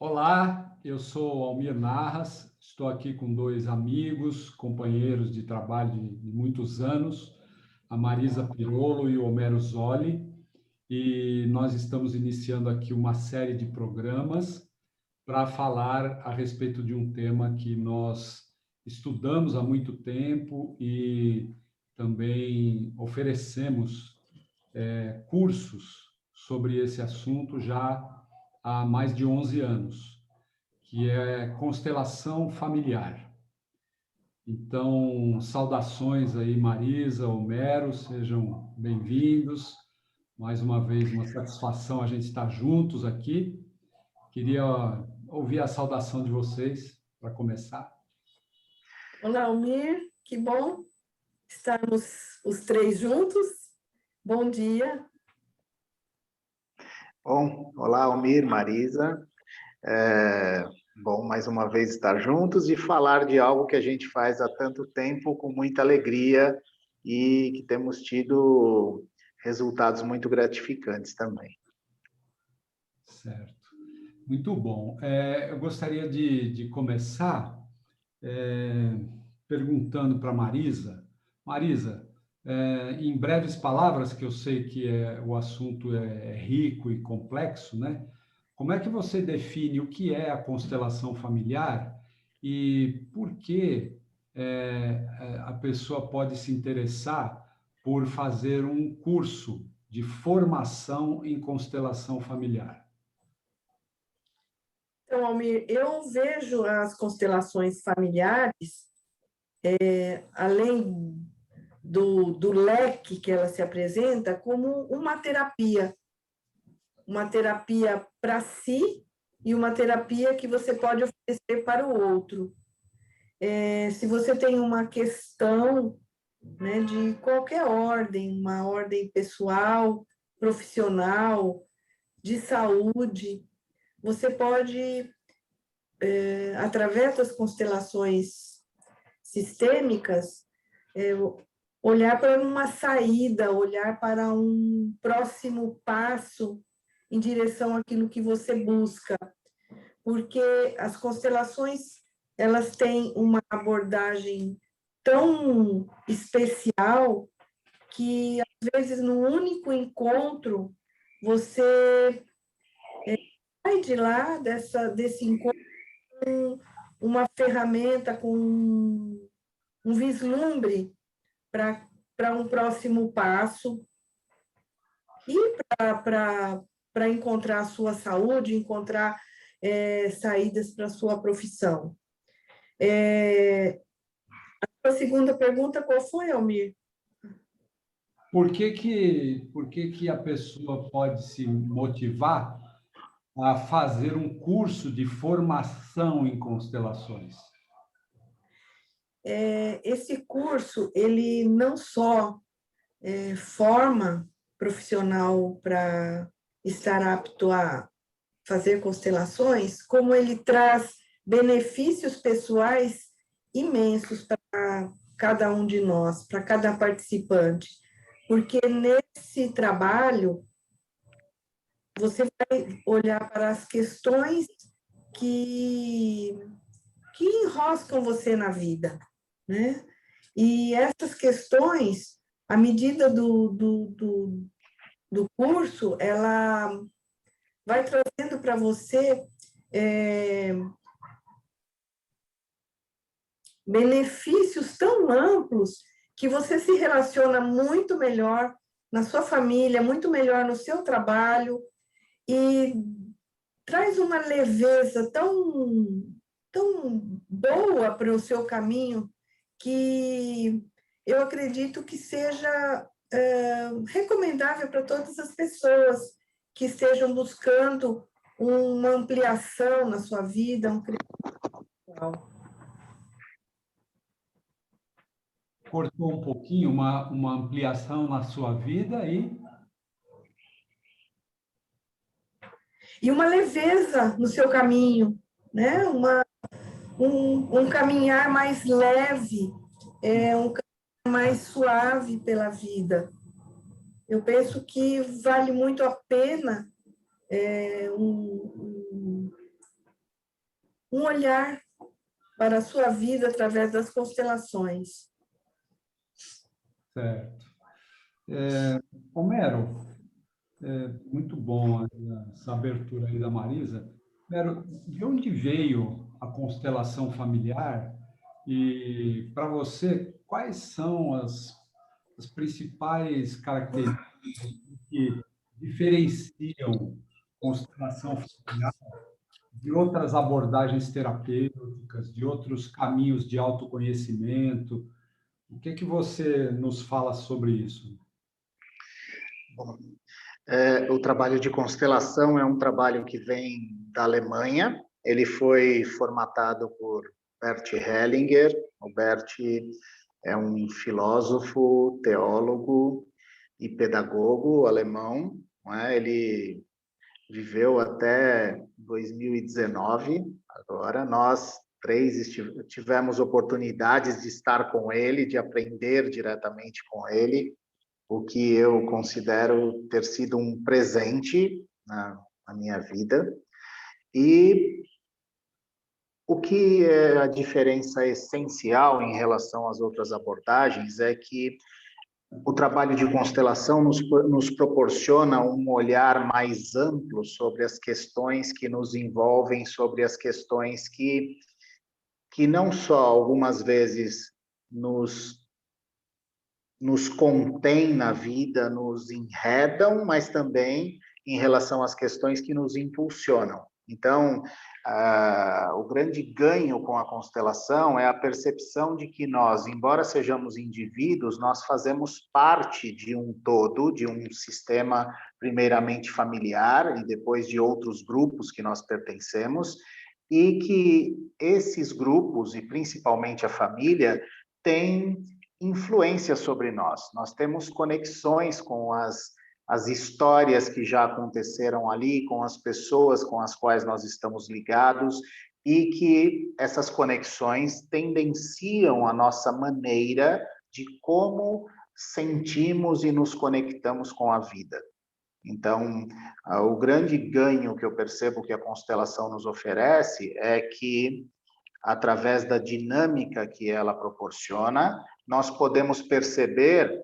Olá, eu sou Almir Narras, estou aqui com dois amigos, companheiros de trabalho de muitos anos, a Marisa Pirolo e o Homero Zolli, e nós estamos iniciando aqui uma série de programas para falar a respeito de um tema que nós estudamos há muito tempo e também oferecemos cursos sobre esse assunto já há mais de 11 anos, que é constelação familiar. Então, saudações aí, Marisa, Homero, sejam bem-vindos. Mais uma vez, uma satisfação a gente estar juntos aqui. Queria ouvir a saudação de vocês para começar. Olá, Almir, que bom estarmos os três juntos. Bom dia. Bom, olá, Almir, Marisa. Bom, mais uma vez estar juntos e falar de algo que a gente faz há tanto tempo com muita alegria e que temos tido resultados muito gratificantes também. Certo. Muito bom. Eu gostaria de começar perguntando para Marisa. Marisa, em breves palavras, que eu sei que o assunto é rico e complexo, né? Como é que você define o que é a constelação familiar e por que a pessoa pode se interessar por fazer um curso de formação em constelação familiar? Então, Almir, eu vejo as constelações familiares, além do leque que ela se apresenta, como uma terapia para si e uma terapia que você pode oferecer para o outro. Se você tem uma questão, né, de qualquer ordem, uma ordem pessoal, profissional, de saúde, você pode, através das constelações sistêmicas, olhar para uma saída, olhar para um próximo passo em direção àquilo que você busca, porque as constelações, elas têm uma abordagem tão especial que, às vezes, num único encontro, você sai de lá, desse encontro, com uma ferramenta, com um vislumbre para um próximo passo e para encontrar a sua saúde, encontrar saídas para a sua profissão. A segunda pergunta, qual foi, Almir? Por que a pessoa pode se motivar a fazer um curso de formação em constelações? Esse curso, ele não só forma profissional para estar apto a fazer constelações, como ele traz benefícios pessoais imensos para cada um de nós, para cada participante, porque nesse trabalho você vai olhar para as questões que enroscam você na vida, né? E essas questões, à medida do curso, ela vai trazendo para você benefícios tão amplos que você se relaciona muito melhor na sua família, muito melhor no seu trabalho e traz uma leveza tão boa para o seu caminho que eu acredito que seja recomendável para todas as pessoas que estejam buscando uma ampliação na sua vida, um crescimento. Cortou um pouquinho, uma ampliação na sua vida e uma leveza no seu caminho, né? Um caminhar mais leve, um caminhar mais suave pela vida. Eu penso que vale muito a pena um olhar para a sua vida através das constelações. Certo. Homero, muito bom essa abertura aí da Marisa. Homero, de onde veio a constelação familiar? E, para você, quais são as principais características que diferenciam constelação familiar de outras abordagens terapêuticas, de outros caminhos de autoconhecimento? O que você nos fala sobre isso? Bom, o trabalho de constelação é um trabalho que vem da Alemanha. Ele foi formatado por Bert Hellinger. O Bert é um filósofo, teólogo e pedagogo alemão, não é? Ele viveu até 2019. Agora, nós três tivemos oportunidades de estar com ele, de aprender diretamente com ele, o que eu considero ter sido um presente na minha vida. E o que é a diferença essencial em relação às outras abordagens é que o trabalho de constelação nos proporciona um olhar mais amplo sobre as questões que nos envolvem, sobre as questões que não só algumas vezes nos contêm na vida, nos enredam, mas também em relação às questões que nos impulsionam. Então, o grande ganho com a constelação é a percepção de que nós, embora sejamos indivíduos, nós fazemos parte de um todo, de um sistema primeiramente familiar e depois de outros grupos que nós pertencemos, e que esses grupos, e principalmente a família, têm influência sobre nós. Nós temos conexões com as histórias que já aconteceram ali, com as pessoas com as quais nós estamos ligados, e que essas conexões tendenciam a nossa maneira de como sentimos e nos conectamos com a vida. Então, o grande ganho que eu percebo que a constelação nos oferece é que, através da dinâmica que ela proporciona, nós podemos perceber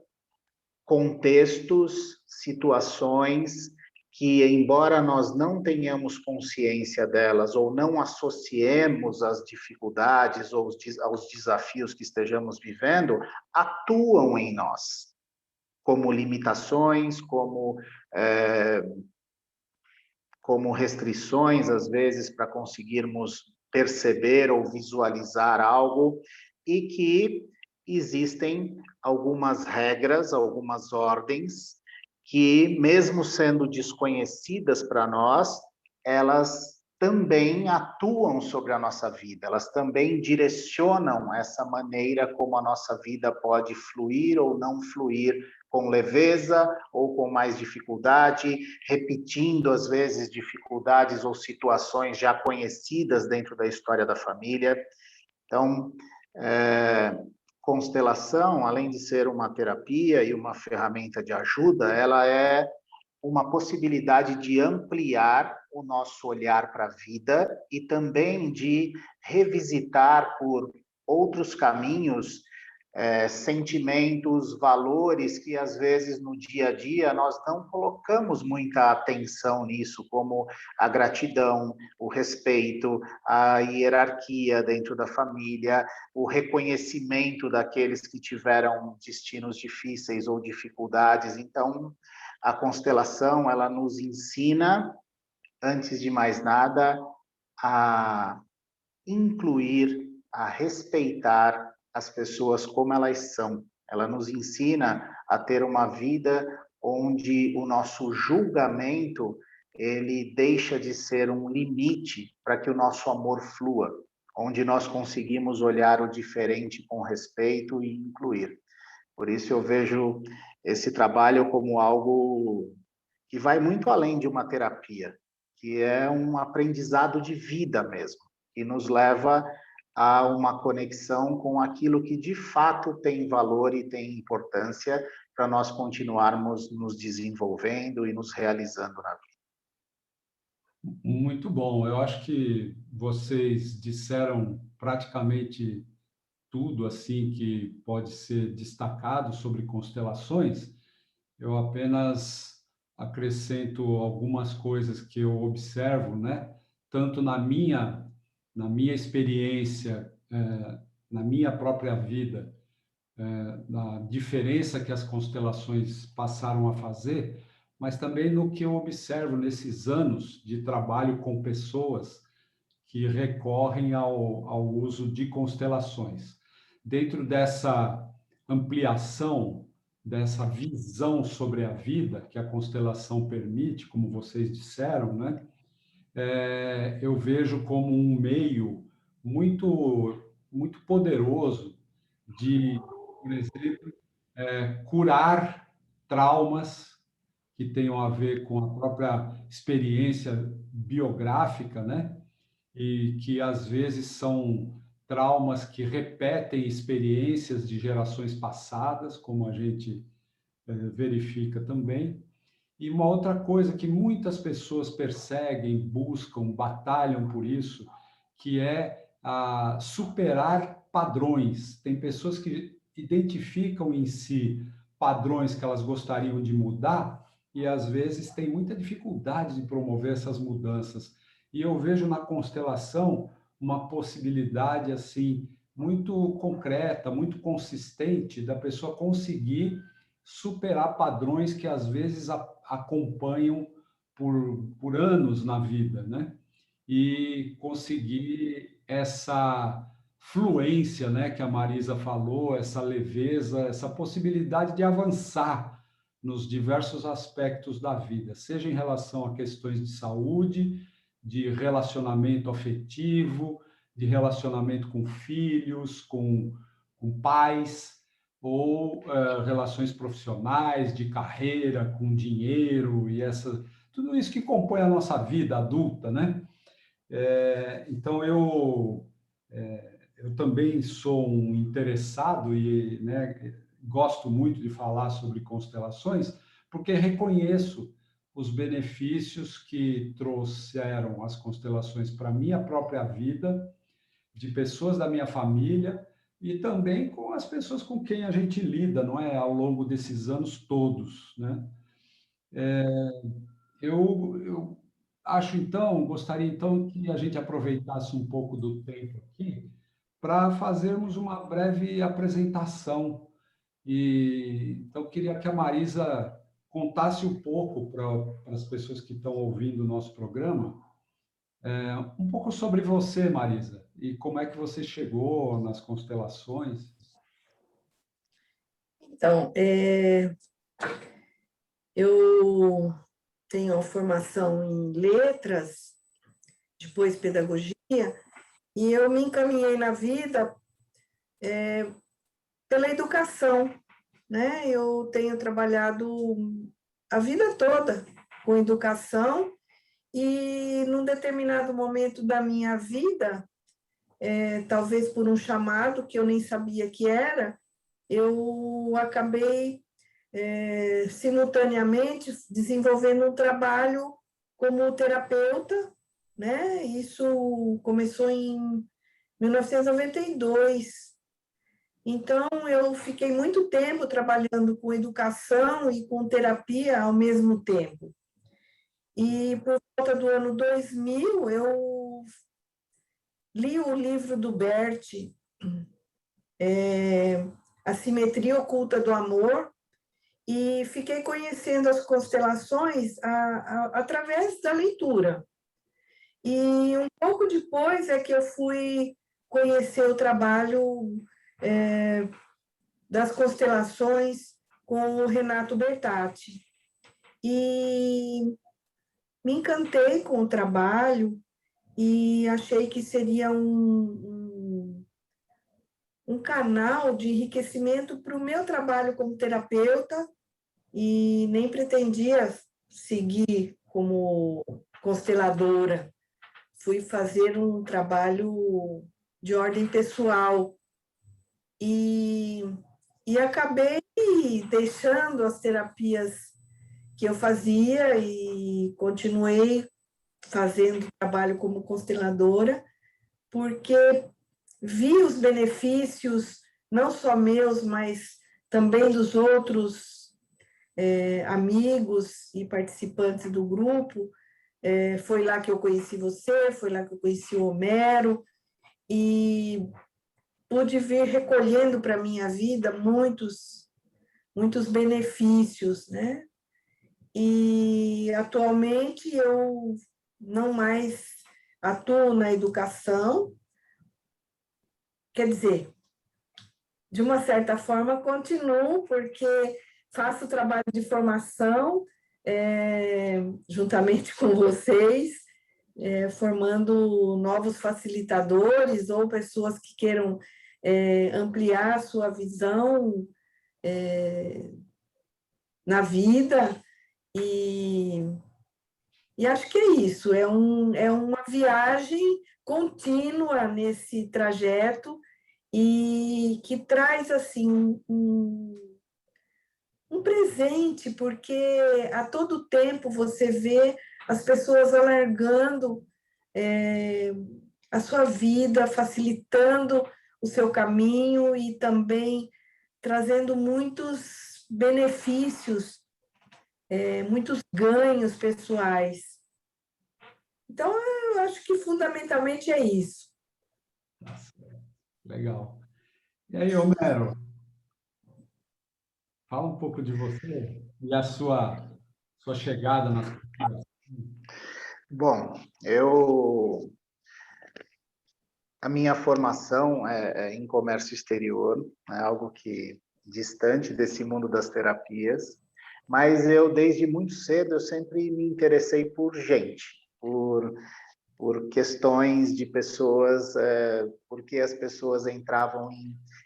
contextos, situações que, embora nós não tenhamos consciência delas ou não associemos às dificuldades ou aos desafios que estejamos vivendo, atuam em nós, como limitações, como restrições, às vezes, para conseguirmos perceber ou visualizar algo, e que existem algumas regras, algumas ordens, que, mesmo sendo desconhecidas para nós, elas também atuam sobre a nossa vida, elas também direcionam essa maneira como a nossa vida pode fluir ou não fluir, com leveza ou com mais dificuldade, repetindo, às vezes, dificuldades ou situações já conhecidas dentro da história da família. Então, constelação, além de ser uma terapia e uma ferramenta de ajuda, ela é uma possibilidade de ampliar o nosso olhar para a vida e também de revisitar por outros caminhos sentimentos, valores que às vezes no dia a dia nós não colocamos muita atenção nisso, como a gratidão, o respeito, a hierarquia dentro da família, o reconhecimento daqueles que tiveram destinos difíceis ou dificuldades. Então, a constelação, ela nos ensina, antes de mais nada, a incluir, a respeitar as pessoas como elas são. Ela nos ensina a ter uma vida onde o nosso julgamento ele deixa de ser um limite para que o nosso amor flua, onde nós conseguimos olhar o diferente com respeito e incluir. Por isso eu vejo esse trabalho como algo que vai muito além de uma terapia, que é um aprendizado de vida mesmo, que nos leva a uma conexão com aquilo que de fato tem valor e tem importância para nós continuarmos nos desenvolvendo e nos realizando na vida. Muito bom. Eu acho que vocês disseram praticamente tudo assim que pode ser destacado sobre constelações. Eu apenas acrescento algumas coisas que eu observo, né? Tanto na minha experiência, na minha própria vida, na diferença que as constelações passaram a fazer, mas também no que eu observo nesses anos de trabalho com pessoas que recorrem ao uso de constelações. Dentro dessa ampliação, dessa visão sobre a vida que a constelação permite, como vocês disseram, né? Eu vejo como um meio muito poderoso de, por exemplo, curar traumas que tenham a ver com a própria experiência biográfica, né? E que às vezes são traumas que repetem experiências de gerações passadas, como a gente verifica também. E uma outra coisa que muitas pessoas perseguem, buscam, batalham por isso, que é superar padrões. Tem pessoas que identificam em si padrões que elas gostariam de mudar e às vezes têm muita dificuldade de promover essas mudanças. E eu vejo na constelação uma possibilidade assim muito concreta, muito consistente da pessoa conseguir superar padrões que às vezes acompanham por anos na vida, né? E conseguir essa fluência, né, que a Marisa falou, essa leveza, essa possibilidade de avançar nos diversos aspectos da vida, seja em relação a questões de saúde, de relacionamento afetivo, de relacionamento com filhos, com pais, ou relações profissionais, de carreira, com dinheiro e tudo isso que compõe a nossa vida adulta, né? Então, eu também sou um interessado e, né, gosto muito de falar sobre constelações, porque reconheço os benefícios que trouxeram as constelações para a minha própria vida, de pessoas da minha família e também com as pessoas com quem a gente lida, não é, ao longo desses anos todos, né? Eu acho então, gostaria então que a gente aproveitasse um pouco do tempo aqui para fazermos uma breve apresentação. E então eu queria que a Marisa contasse um pouco para as pessoas que estão ouvindo o nosso programa, um pouco sobre você, Marisa, e como é que você chegou nas constelações. Então, eu tenho a formação em letras, depois pedagogia, e eu me encaminhei na vida pela educação, né? Eu tenho trabalhado a vida toda com educação e num determinado momento da minha vida, talvez por um chamado que eu nem sabia que era, eu acabei simultaneamente desenvolvendo um trabalho como terapeuta, né? Isso começou em 1992. Então, eu fiquei muito tempo trabalhando com educação e com terapia ao mesmo tempo. E por volta do ano 2000, eu li o livro do Bert, A Simetria Oculta do Amor, e fiquei conhecendo as constelações através da leitura. E um pouco depois é que eu fui conhecer o trabalho das constelações com o Renato Bertatti. E me encantei com o trabalho e achei que seria um canal de enriquecimento para o meu trabalho como terapeuta e nem pretendia seguir como consteladora. Fui fazer um trabalho de ordem pessoal e acabei deixando as terapias que eu fazia e continuei fazendo trabalho como consteladora, porque vi os benefícios, não só meus, mas também dos outros amigos e participantes do grupo. Foi lá que eu conheci você, foi lá que eu conheci o Homero, e pude vir recolhendo para a minha vida muitos benefícios, né? E atualmente eu não mais atuo na educação, quer dizer, de uma certa forma continuo, porque faço trabalho de formação juntamente com vocês, formando novos facilitadores ou pessoas que queiram ampliar sua visão na vida, e acho que é isso, é uma viagem contínua nesse trajeto e que traz assim um presente, porque a todo tempo você vê as pessoas alargando a sua vida, facilitando o seu caminho e também trazendo muitos benefícios, muitos ganhos pessoais. Então, eu acho que fundamentalmente é isso. Legal. E aí, Homero, fala um pouco de você e a sua chegada nas constelações. Bom, a minha formação é em comércio exterior, é algo que distante desse mundo das terapias, mas eu desde muito cedo eu sempre me interessei por gente, por questões de pessoas, porque as pessoas entravam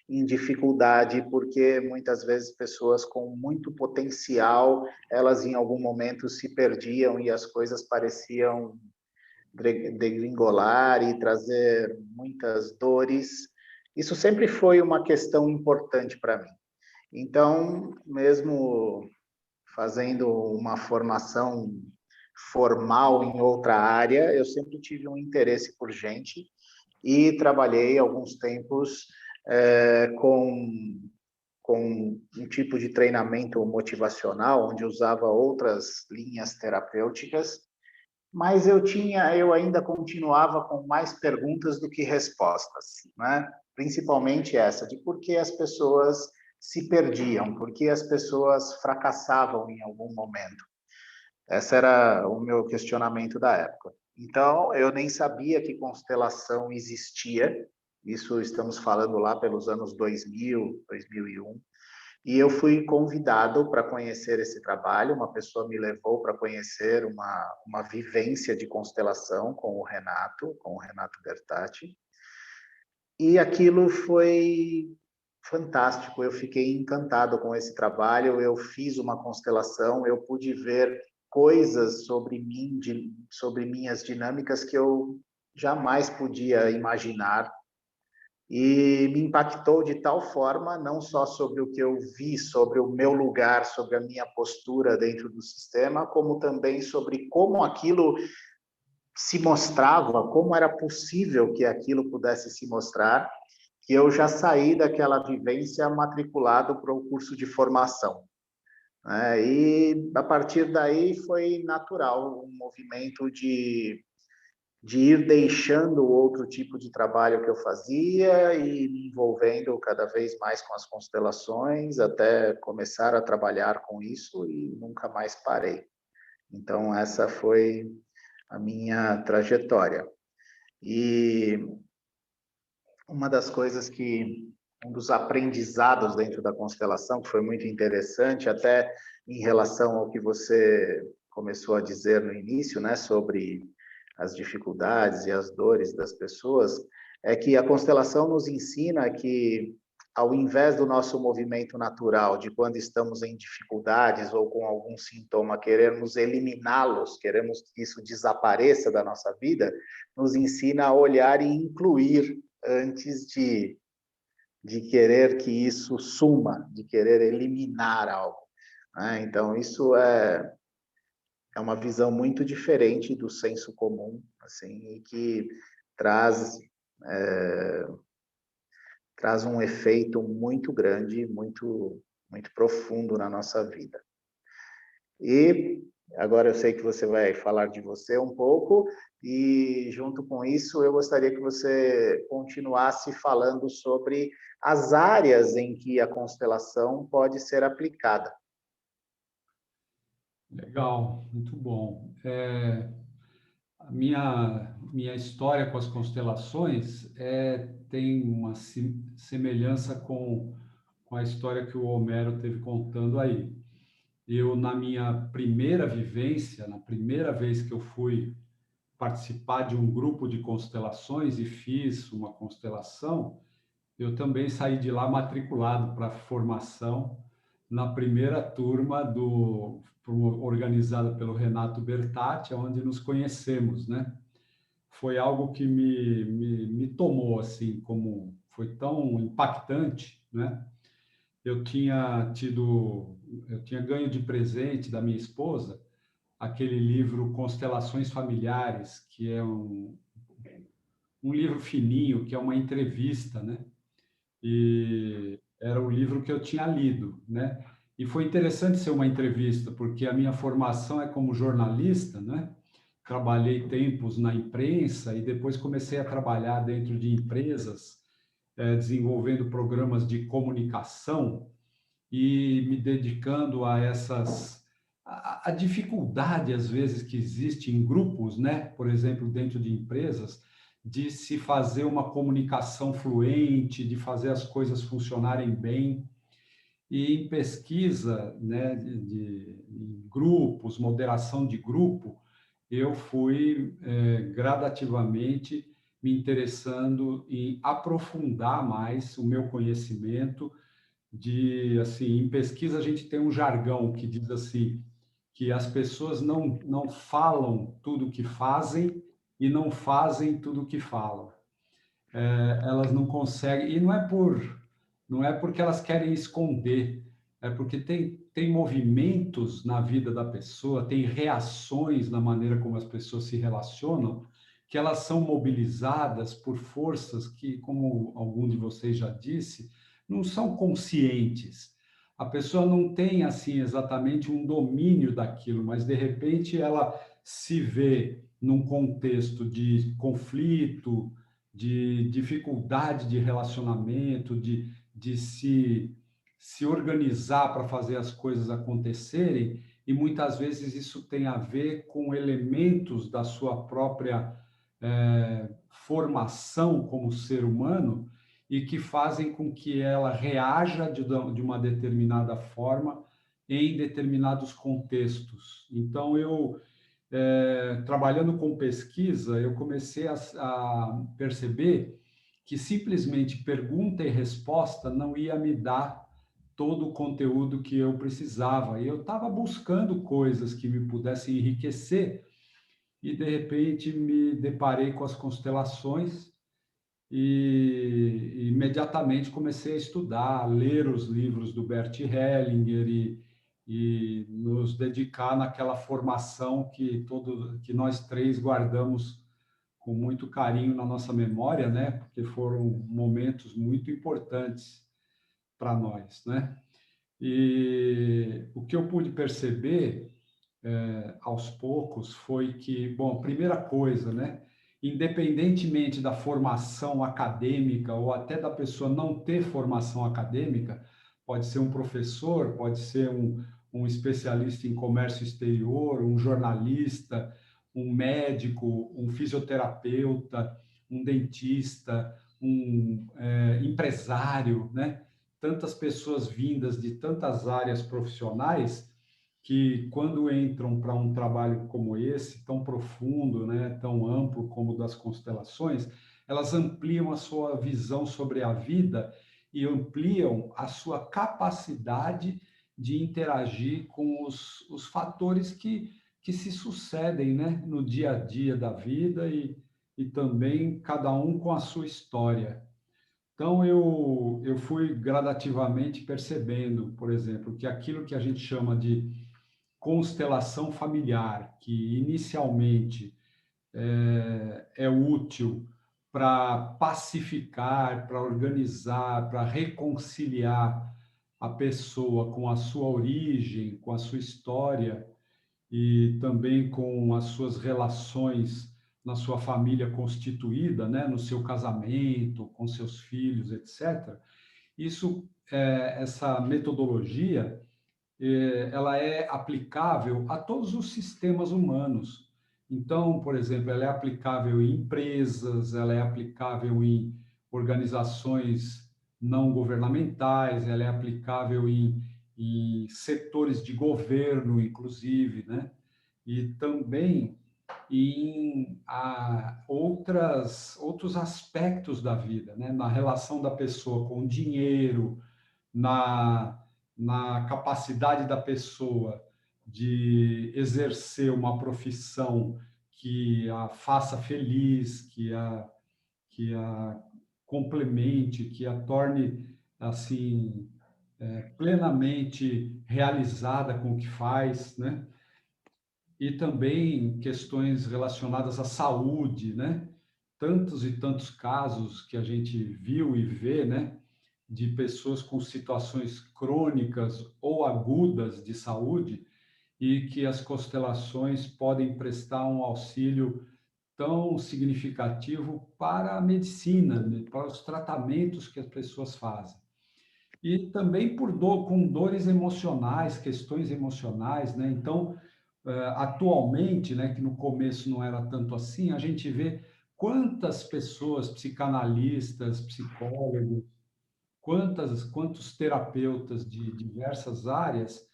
em dificuldade, porque muitas vezes pessoas com muito potencial, elas em algum momento se perdiam e as coisas pareciam degringolar e trazer muitas dores. Isso sempre foi uma questão importante para mim. Então, mesmo fazendo uma formação formal em outra área, eu sempre tive um interesse por gente e trabalhei alguns tempos com um tipo de treinamento motivacional, onde usava outras linhas terapêuticas, mas eu ainda continuava com mais perguntas do que respostas, né? Principalmente essa de por que as pessoas se perdiam, por que as pessoas fracassavam em algum momento. Esse era o meu questionamento da época. Então, eu nem sabia que constelação existia, isso estamos falando lá pelos anos 2000, 2001, e eu fui convidado para conhecer esse trabalho, uma pessoa me levou para conhecer uma vivência de constelação com o Renato Bertatti, e aquilo foi fantástico, eu fiquei encantado com esse trabalho, eu fiz uma constelação, eu pude ver coisas sobre mim, sobre minhas dinâmicas que eu jamais podia imaginar, e me impactou de tal forma, não só sobre o que eu vi, sobre o meu lugar, sobre a minha postura dentro do sistema, como também sobre como aquilo se mostrava, como era possível que aquilo pudesse se mostrar, que eu já saí daquela vivência matriculado para o curso de formação. E a partir daí foi natural um movimento de ir deixando o outro tipo de trabalho que eu fazia e me envolvendo cada vez mais com as constelações, até começar a trabalhar com isso e nunca mais parei. Então, essa foi a minha trajetória. E uma das coisas um dos aprendizados dentro da constelação, que foi muito interessante, até em relação ao que você começou a dizer no início, né, sobre as dificuldades e as dores das pessoas, é que a constelação nos ensina que, ao invés do nosso movimento natural, de quando estamos em dificuldades ou com algum sintoma, queremos eliminá-los, queremos que isso desapareça da nossa vida, nos ensina a olhar e incluir antes de querer que isso suma, de querer eliminar algo. Então, isso é é uma visão muito diferente do senso comum, assim, e que traz, traz um efeito muito grande, muito profundo na nossa vida. E agora eu sei que você vai falar de você um pouco, e junto com isso eu gostaria que você continuasse falando sobre as áreas em que a constelação pode ser aplicada. Legal, muito bom. A minha história com as constelações tem uma semelhança com a história que o Homero teve contando aí. Eu, na minha primeira vivência, na primeira vez que eu fui participar de um grupo de constelações e fiz uma constelação, eu também saí de lá matriculado para formação na primeira turma organizada pelo Renato Bertatti, onde nos conhecemos, né? Foi algo que me tomou assim, como foi tão impactante, né? Eu tinha ganho de presente da minha esposa aquele livro Constelações Familiares, que é um livro fininho, que é uma entrevista, né? E era o livro que eu tinha lido, né? E foi interessante ser uma entrevista, porque a minha formação é como jornalista, né? Trabalhei tempos na imprensa e depois comecei a trabalhar dentro de empresas, desenvolvendo programas de comunicação e me dedicando a a dificuldade às vezes que existe em grupos, né? Por exemplo, dentro de empresas, de se fazer uma comunicação fluente, de fazer as coisas funcionarem bem. E em pesquisa, né, em grupos, moderação de grupo, eu fui gradativamente me interessando em aprofundar mais o meu conhecimento assim, em pesquisa a gente tem um jargão que diz assim, que as pessoas não falam tudo o que fazem e não fazem tudo o que falam. Elas não conseguem, e não é porque elas querem esconder, é porque tem movimentos na vida da pessoa, tem reações na maneira como as pessoas se relacionam, que elas são mobilizadas por forças que, como algum de vocês já disse, não são conscientes. A pessoa não tem assim exatamente um domínio daquilo, mas de repente ela se vê num contexto de conflito, de dificuldade de relacionamento, de se organizar para fazer as coisas acontecerem, e muitas vezes isso tem a ver com elementos da sua própria formação como ser humano e que fazem com que ela reaja de uma determinada forma em determinados contextos. Então, trabalhando com pesquisa, eu comecei a perceber que simplesmente pergunta e resposta não ia me dar todo o conteúdo que eu precisava. E eu estava buscando coisas que me pudessem enriquecer e, de repente, me deparei com as constelações e imediatamente comecei a estudar, a ler os livros do Bert Hellinger e nos dedicar naquela formação que nós três guardamos com muito carinho na nossa memória, né? Porque foram momentos muito importantes para nós, né? E o que eu pude perceber aos poucos foi que, bom, a primeira coisa, né? Independentemente da formação acadêmica ou até da pessoa não ter formação acadêmica, pode ser um professor, pode ser um especialista em comércio exterior, um jornalista, um médico, um fisioterapeuta, um dentista, um empresário, né? Tantas pessoas vindas de tantas áreas profissionais que, quando entram para um trabalho como esse, tão profundo, né, tão amplo como o das constelações, elas ampliam a sua visão sobre a vida e ampliam a sua capacidade de interagir com os fatores que se sucedem, né, no dia a dia da vida e também cada um com a sua história. Então, eu fui gradativamente percebendo, por exemplo, que aquilo que a gente chama de constelação familiar, que inicialmente é útil para pacificar, para organizar, para reconciliar a pessoa com a sua origem, com a sua história e também com as suas relações na sua família constituída, né, no seu casamento, com seus filhos, etc. Essa metodologia, ela é aplicável a todos os sistemas humanos. Então, por exemplo, ela é aplicável em empresas, ela é aplicável em organizações não governamentais, ela é aplicável em setores de governo, inclusive, né? E também em outros aspectos da vida, né? Na relação da pessoa com o dinheiro, na capacidade da pessoa de exercer uma profissão que a faça feliz, que a complemente, que a torne assim plenamente realizada com o que faz, né? E também questões relacionadas à saúde, né? Tantos e tantos casos que a gente viu e vê, né? De pessoas com situações crônicas ou agudas de saúde e que as constelações podem prestar um auxílio tão significativo para a medicina, né? Para os tratamentos que as pessoas fazem. E também com dores emocionais, questões emocionais, né? Então, atualmente, né, que no começo não era tanto assim, a gente vê quantas pessoas, psicanalistas, psicólogos, quantos terapeutas de diversas áreas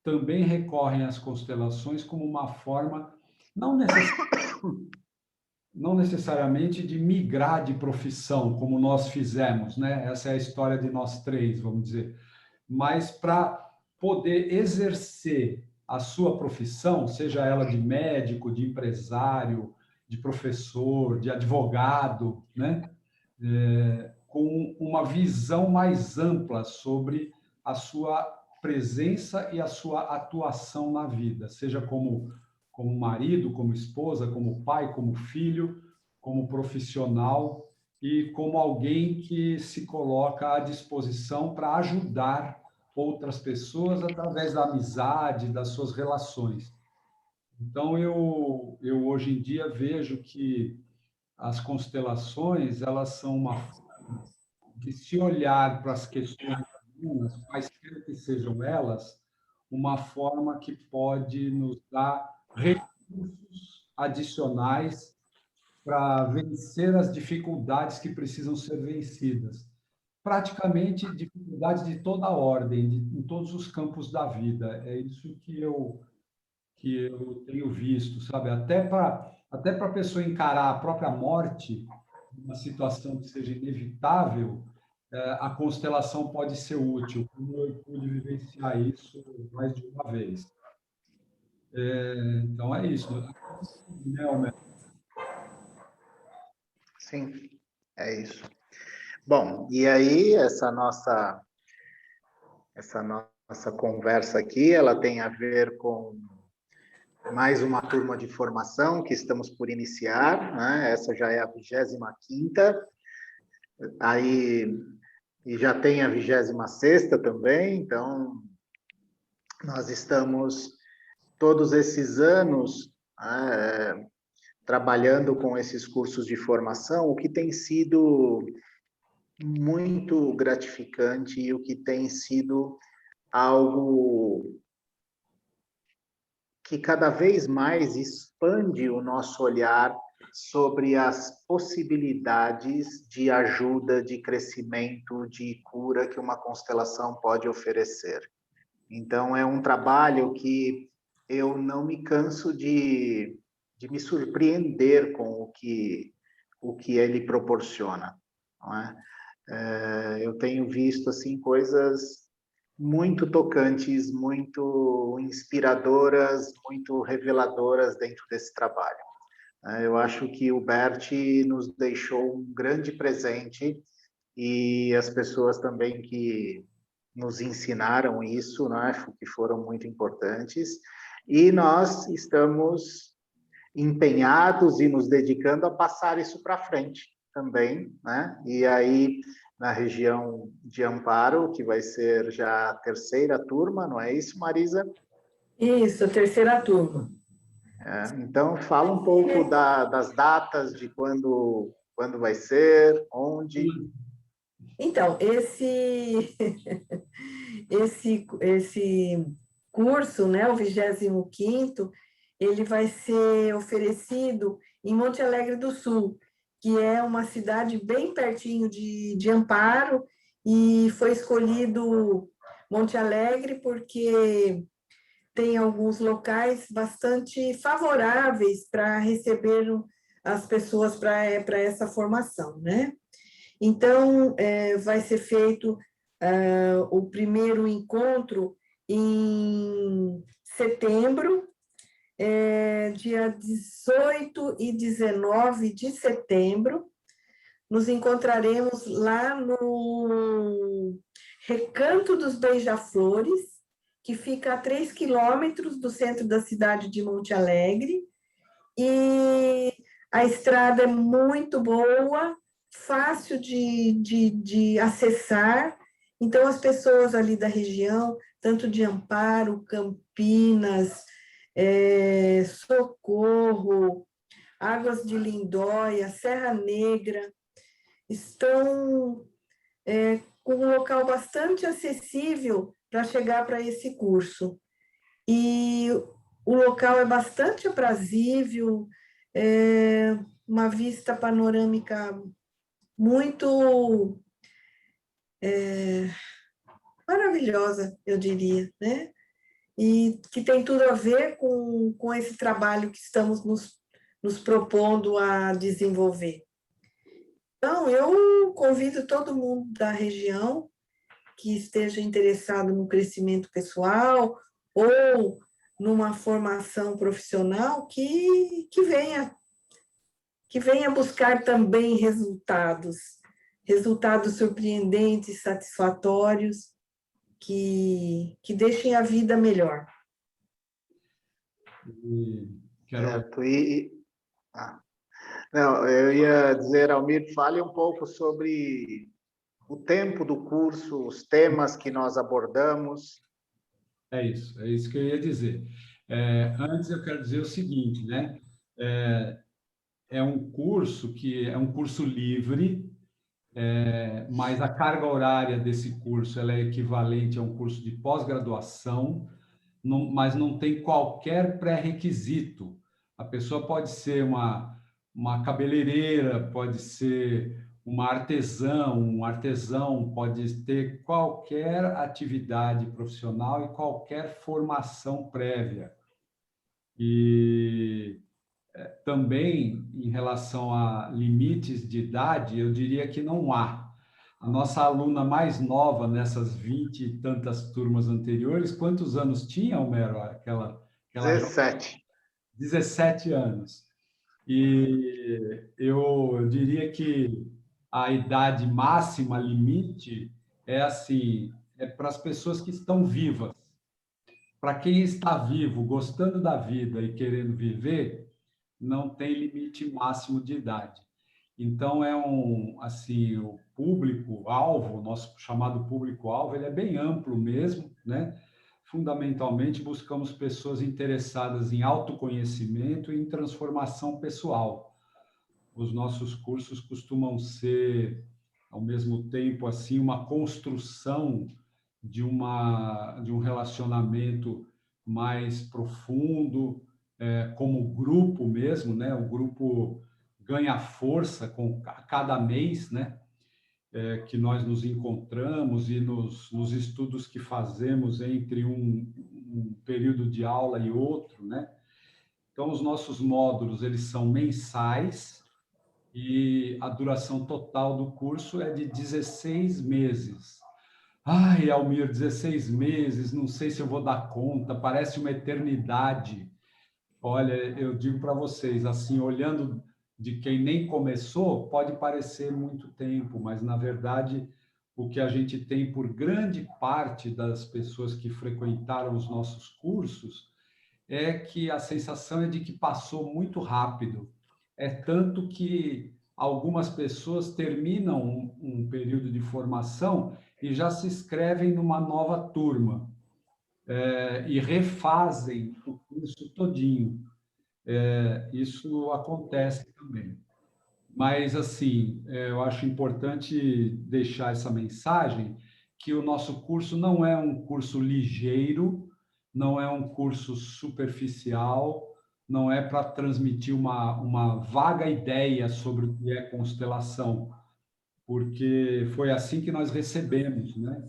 também recorrem às constelações como uma forma, não, não necessariamente de migrar de profissão, como nós fizemos, né? Essa é a história de nós três, vamos dizer, mas para poder exercer a sua profissão, seja ela de médico, de empresário, de professor, de advogado, né? Com uma visão mais ampla sobre a sua presença e a sua atuação na vida, seja como marido, como esposa, como pai, como filho, como profissional e como alguém que se coloca à disposição para ajudar outras pessoas através da amizade, das suas relações. Então, eu hoje em dia vejo que as constelações, elas são uma forma de se olhar para as questões humanas, quaisquer que sejam elas, uma forma que pode nos dar recursos adicionais para vencer as dificuldades que precisam ser vencidas. Praticamente dificuldades de toda ordem, em todos os campos da vida. É isso que eu tenho visto, sabe? Até para a pessoa encarar a própria morte, uma situação que seja inevitável, a constelação pode ser útil, como eu pude vivenciar isso mais de uma vez. Então, é isso. Né, Almer? Sim, é isso. Bom, e aí essa nossa conversa aqui, ela tem a ver com mais uma turma de formação que estamos por iniciar, né? Essa já é a 25ª, aí e já tem a 26ª também, então nós estamos todos esses anos trabalhando com esses cursos de formação, o que tem sido muito gratificante e o que tem sido algo que cada vez mais expande o nosso olhar sobre as possibilidades de ajuda, de crescimento, de cura que uma constelação pode oferecer. Então, é um trabalho que eu não me canso de me surpreender com o que ele proporciona. Não é? Eu tenho visto assim coisas muito tocantes, muito inspiradoras, muito reveladoras dentro desse trabalho. Eu acho que o Bert nos deixou um grande presente e as pessoas também que nos ensinaram isso, né, que foram muito importantes. e nós estamos empenhados e nos dedicando a passar isso para frente também, né? E aí, na região de Amparo, que vai ser já a terceira turma, não é isso, Marisa? Isso, a terceira turma. Então, fala um pouco das datas, de quando vai ser, onde. Então, esse curso, né, o 25º, ele vai ser oferecido em Monte Alegre do Sul, que é uma cidade bem pertinho de Amparo, e foi escolhido Monte Alegre porque tem alguns locais bastante favoráveis para receber as pessoas para essa formação, né? Então, vai ser feito o primeiro encontro em setembro, dia 18 e 19 de setembro. Nos encontraremos lá no Recanto dos Beija-Flores, que fica a 3 quilômetros do centro da cidade de Monte Alegre. E a estrada é muito boa, fácil de acessar. Então, as pessoas ali da região, tanto de Amparo, Campinas, Socorro, Águas de Lindóia, Serra Negra, estão com um local bastante acessível para chegar para esse curso. E o local é bastante aprazível, uma vista panorâmica muito maravilhosa, eu diria, né? E que tem tudo a ver com esse trabalho que estamos nos propondo a desenvolver. Então, eu convido todo mundo da região que esteja interessado no crescimento pessoal ou numa formação profissional que venha buscar também resultados surpreendentes, satisfatórios, que deixem a vida melhor. Certo. Não, eu ia dizer, Almir, fale um pouco sobre o tempo do curso, os temas que nós abordamos. É isso que eu ia dizer. Antes eu quero dizer o seguinte, né? É um curso que é um curso livre, mas a carga horária desse curso ela é equivalente a um curso de pós-graduação, mas não tem qualquer pré-requisito. A pessoa pode ser uma cabeleireira, pode ser uma artesã, um artesão, pode ter qualquer atividade profissional e qualquer formação prévia. E também, em relação a limites de idade, eu diria que não há. A nossa aluna mais nova nessas 20 e tantas turmas anteriores, quantos anos tinha, Homero? Aquela 17. 17 anos. E eu diria que a idade máxima, limite, é assim, é para as pessoas que estão vivas. Para quem está vivo, gostando da vida e querendo viver, não tem limite máximo de idade. Então, assim, o público-alvo, o nosso chamado público-alvo, ele é bem amplo mesmo, né? Fundamentalmente, buscamos pessoas interessadas em autoconhecimento e em transformação pessoal. Os nossos cursos costumam ser, ao mesmo tempo, assim, uma construção de um relacionamento mais profundo, como grupo mesmo, né? O grupo ganha força a cada mês, né? Que nós nos encontramos e nos estudos que fazemos entre um período de aula e outro, né? Então, os nossos módulos, eles são mensais e a duração total do curso é de 16 meses. Ai, Almir, 16 meses, não sei se eu vou dar conta, parece uma eternidade. Olha, eu digo para vocês, assim, olhando de quem nem começou, pode parecer muito tempo, mas, na verdade, o que a gente tem por grande parte das pessoas que frequentaram os nossos cursos é que a sensação é de que passou muito rápido. É tanto que algumas pessoas terminam um período de formação e já se inscrevem numa nova turma, e refazem o curso todinho. Isso acontece também. Mas, assim, eu acho importante deixar essa mensagem que o nosso curso não é um curso ligeiro, não é um curso superficial, não é para transmitir uma vaga ideia sobre o que é constelação, porque foi assim que nós recebemos, né?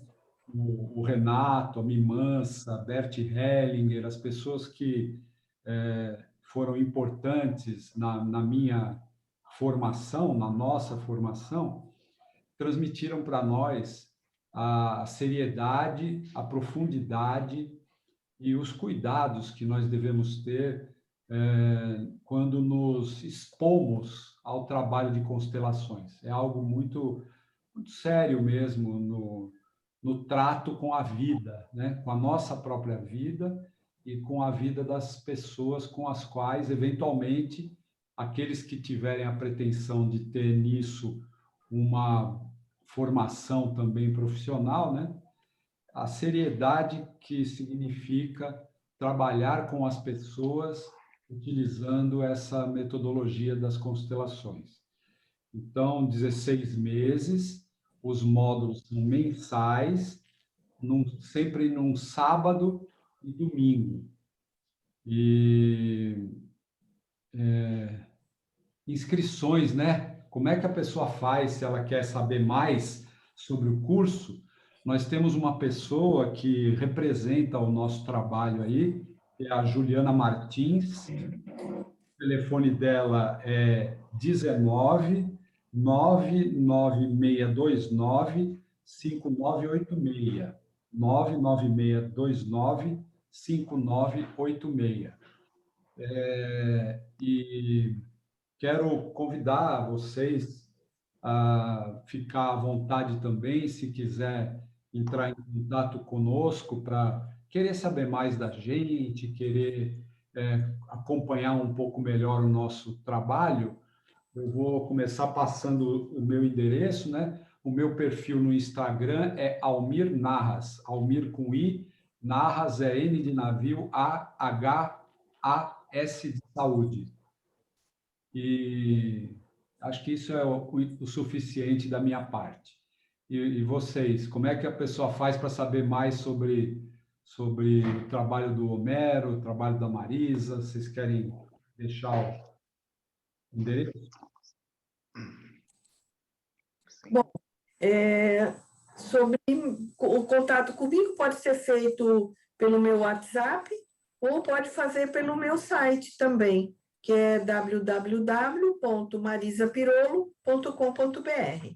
O Renato, a Mimansa, a Bert Hellinger, as pessoas que foram importantes na minha formação, na nossa formação, transmitiram para nós a seriedade, a profundidade e os cuidados que nós devemos ter quando nos expomos ao trabalho de constelações. É algo muito, muito sério mesmo no trato com a vida, né? Com a nossa própria vida e com a vida das pessoas com as quais, eventualmente, aqueles que tiverem a pretensão de ter nisso uma formação também profissional, né? A seriedade que significa trabalhar com as pessoas utilizando essa metodologia das constelações. Então, 16 meses, os módulos são mensais, sempre num sábado e domingo. E inscrições, né? Como é que a pessoa faz se ela quer saber mais sobre o curso? Nós temos uma pessoa que representa o nosso trabalho aí, que é a Juliana Martins. O telefone dela é 19 99629 5986. 99629 5986. E quero convidar vocês a ficar à vontade também, se quiser entrar em contato conosco para querer saber mais da gente, querer acompanhar um pouco melhor o nosso trabalho. Eu vou começar passando o meu endereço, né? O meu perfil no Instagram é Almir Narras, Almir com I, Narras é N de navio, A-H-A-S de saúde. E acho que isso é o suficiente da minha parte. E vocês, como é que a pessoa faz para saber mais sobre o trabalho do Homero, o trabalho da Marisa? Vocês querem deixar o endereço? Bom, sobre o contato comigo pode ser feito pelo meu WhatsApp ou pode fazer pelo meu site também, que é www.marisapirolo.com.br.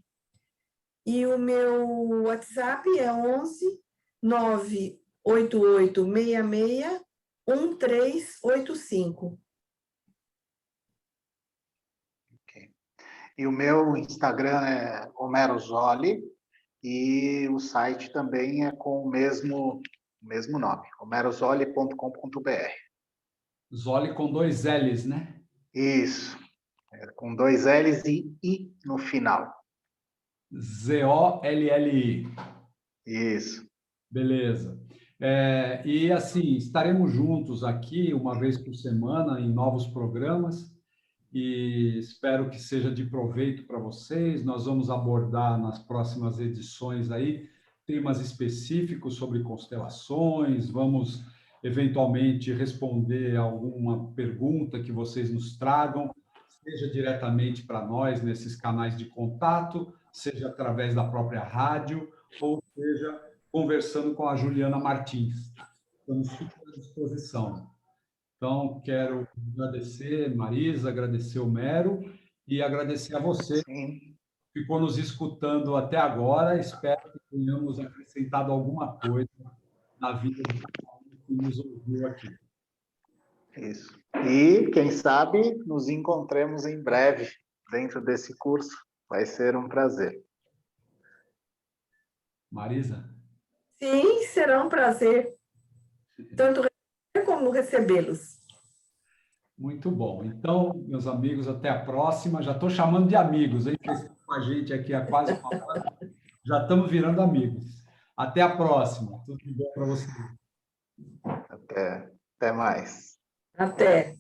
E o meu WhatsApp é 11 98866 1385. Okay. E o meu Instagram é Homero Zolli e o site também é com o mesmo nome, homerozolli.com.br. Zolli com 2 L's, né? Isso, com 2 L's e I no final. Zolli. Isso. Beleza. E assim, estaremos juntos aqui uma vez por semana em novos programas e espero que seja de proveito para vocês. Nós vamos abordar nas próximas edições aí temas específicos sobre constelações, vamos eventualmente responder alguma pergunta que vocês nos tragam, seja diretamente para nós nesses canais de contato, seja através da própria rádio, ou seja conversando com a Juliana Martins. Estamos super à disposição. Então, quero agradecer, Marisa, agradecer o Mero e agradecer a você Sim. que ficou nos escutando até agora. Espero que tenhamos acrescentado alguma coisa na vida de cada um que nos ouviu aqui. Isso. E, quem sabe, nos encontremos em breve dentro desse curso. Vai ser um prazer. Marisa? Sim, será um prazer. Tanto receber como Amo recebê-los. Muito bom. Então, meus amigos, até a próxima. Já estou chamando de amigos, hein? Vocês estão com a gente aqui há quase uma hora. Já estamos virando amigos. Até a próxima. Tudo de bom para vocês. Até mais. Até.